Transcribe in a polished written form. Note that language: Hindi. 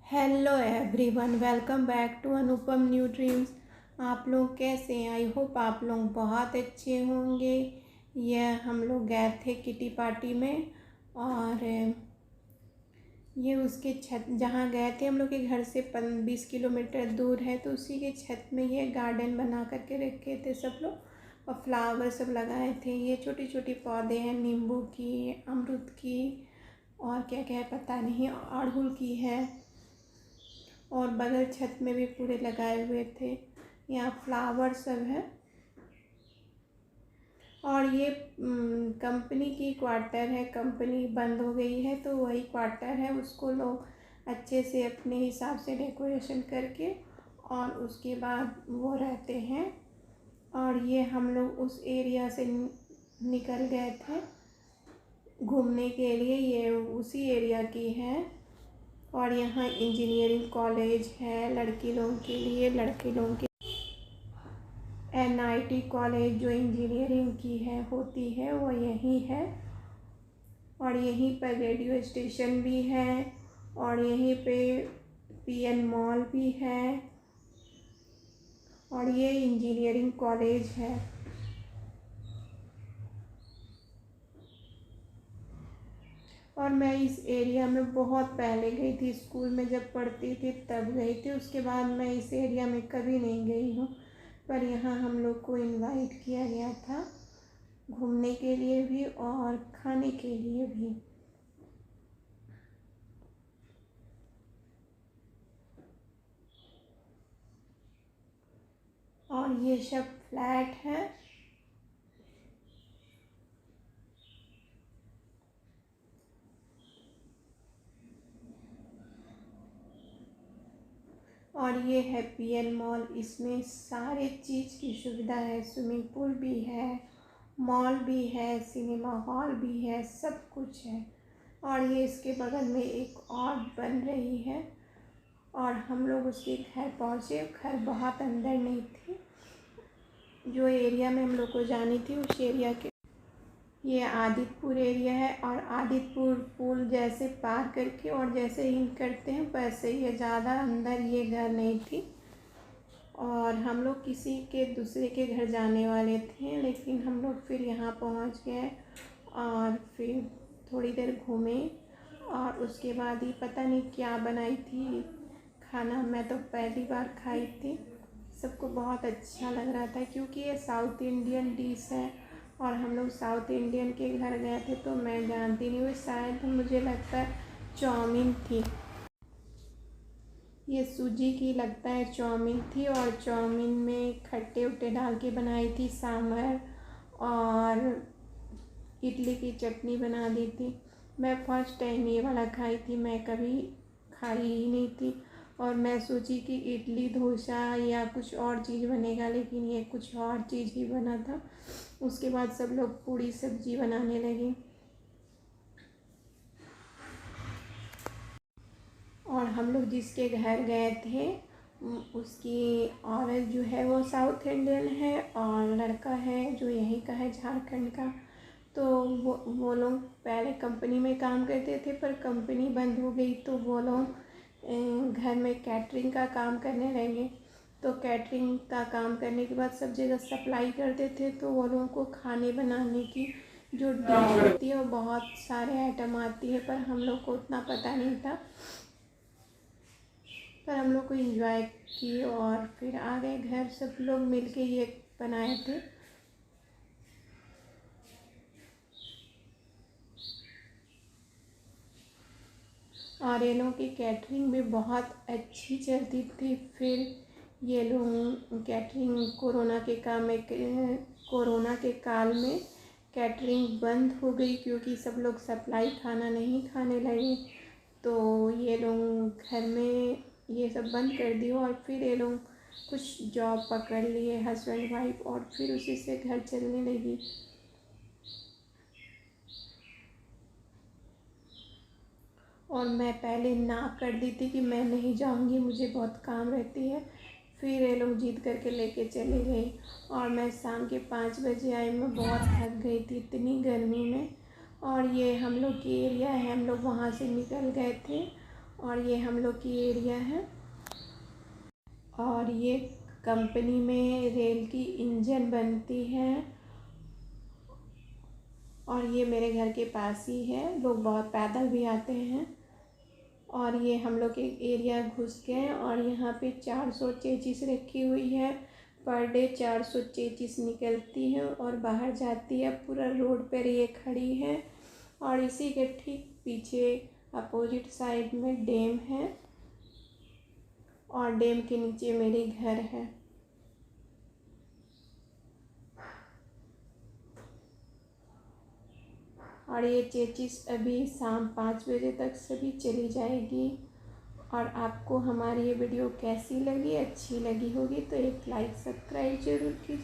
Hello everyone, welcome back to Anupam New Dreams. आप लोग कैसे हैं? आई होप आप लोग बहुत अच्छे होंगे। यह हम लोग गए थे किटी पार्टी में और ये उसके छत जहाँ गए थे हम लोग के घर से 20 किलोमीटर दूर है, तो उसी के छत में ये गार्डन बना करके रखे थे सब लोग और फ्लावर सब लगाए थे। ये छोटी छोटी पौधे हैं, नींबू की, अमरूद की और क्या क्या है पता नहीं, अड़हुल की है और बगल छत में भी पूरे लगाए हुए थे। यहाँ फ्लावर सब है और ये कंपनी की क्वार्टर है। कंपनी बंद हो गई है तो वही क्वार्टर है, उसको लोग अच्छे से अपने हिसाब से डेकोरेशन करके और उसके बाद वो रहते हैं। और ये हम लोग उस एरिया से निकल गए थे घूमने के लिए। ये उसी एरिया की है और यहाँ इंजीनियरिंग कॉलेज है लड़की लोगों के लिए, लड़के लोगों के NIT कॉलेज जो इंजीनियरिंग की है होती है वो यहीं है। और यहीं पर रेडियो स्टेशन भी है और यहीं पे PN मॉल भी है और ये इंजीनियरिंग कॉलेज है। और मैं इस एरिया में बहुत पहले गई थी, स्कूल में जब पढ़ती थी तब गई थी। उसके बाद मैं इस एरिया में कभी नहीं गई हूँ, पर यहाँ हम लोग को इनवाइट किया गया था घूमने के लिए भी और खाने के लिए भी। और ये सब फ्लैट है और ये है PN मॉल। इसमें सारे चीज़ की सुविधा है, स्विमिंग पूल भी है, मॉल भी है, सिनेमा हॉल भी है, सब कुछ है। और ये इसके बगल में एक और बन रही है और हम लोग उसके घर पहुँचे। घर बहुत अंदर नहीं थी, जो एरिया में हम लोग को जानी थी उस एरिया के, ये आदितपुर एरिया है। और आदितपुर पुल जैसे पार करके और जैसे ही करते हैं वैसे ही, ज़्यादा अंदर ये घर नहीं थी। और हम लोग किसी के दूसरे के घर जाने वाले थे, लेकिन हम लोग फिर यहाँ पहुँच गए और फिर थोड़ी देर घूमे और उसके बाद ही पता नहीं क्या बनाई थी खाना। मैं तो पहली बार खाई थी, सबको बहुत अच्छा लग रहा था क्योंकि ये साउथ इंडियन डिश है और हम लोग साउथ इंडियन के घर गए थे तो मैं जानती नहीं, वो शायद मुझे लगता है चाउमीन थी। ये सूजी की लगता है चाउमीन थी और चाउमीन में खट्टे उट्टे डाल के बनाई थी, सांभर और इडली की चटनी बना दी थी। मैं फर्स्ट टाइम ये वाला खाई थी, मैं कभी खाई ही नहीं थी और मैं सोची कि इडली डोसा या कुछ और चीज़ बनेगा, लेकिन ये कुछ और चीज़ ही बना था। उसके बाद सब लोग पूड़ी सब्जी बनाने लगे और हम लोग जिसके घर गए थे उसकी औरत जो है वो साउथ इंडियन है और लड़का है जो यहीं का है, झारखंड का। तो वो लोग पहले कंपनी में काम करते थे पर कंपनी बंद हो गई तो वो लोग घर में कैटरिंग का काम करने लगे। तो कैटरिंग का काम करने के बाद सब जगह सप्लाई करते थे, तो वो लोगों को खाने बनाने की जो डिश होती है वो बहुत सारे आइटम आती है, पर हम लोग को उतना पता नहीं था। पर हम लोग को एंजॉय किए और फिर आ गए घर। सब लोग मिलके ये बनाए थे। और ये लोगों की कैटरिंग भी बहुत अच्छी चलती थी। फिर ये लोग कैटरिंग कोरोना के काल में कैटरिंग बंद हो गई क्योंकि सब लोग सप्लाई खाना नहीं खाने लगे, तो ये लोग घर में ये सब बंद कर दिए और फिर ये लोग कुछ जॉब पकड़ लिए हस्बैंड वाइफ और फिर उसी से घर चलने लगी। और मैं पहले ना कर दी थी कि मैं नहीं जाऊंगी, मुझे बहुत काम रहती है। फिर ये लोग जिद करके लेके चले गए और मैं शाम के 5 बजे आई। मैं बहुत थक गई थी इतनी गर्मी में। और ये हम लोग की एरिया है, हम लोग वहाँ से निकल गए थे और ये हम लोग की एरिया है। और ये कंपनी में रेल की इंजन बनती है। और ये मेरे घर के पास ही है, लोग बहुत पैदल भी आते हैं। और ये हम लोग एक एरिया घुस गए और यहाँ पे 400 चेचिस रखी हुई है। पर डे 400 चेचिस निकलती है और बाहर जाती है। पूरा रोड पर ये खड़ी है। और इसी के ठीक पीछे अपोजिट साइड में डैम है और डैम के नीचे मेरे घर है। और ये चेचिस अभी शाम 5 बजे तक सभी चली जाएगी। और आपको हमारी ये वीडियो कैसी लगी, अच्छी लगी होगी तो एक लाइक सब्सक्राइब जरूर कीजिए।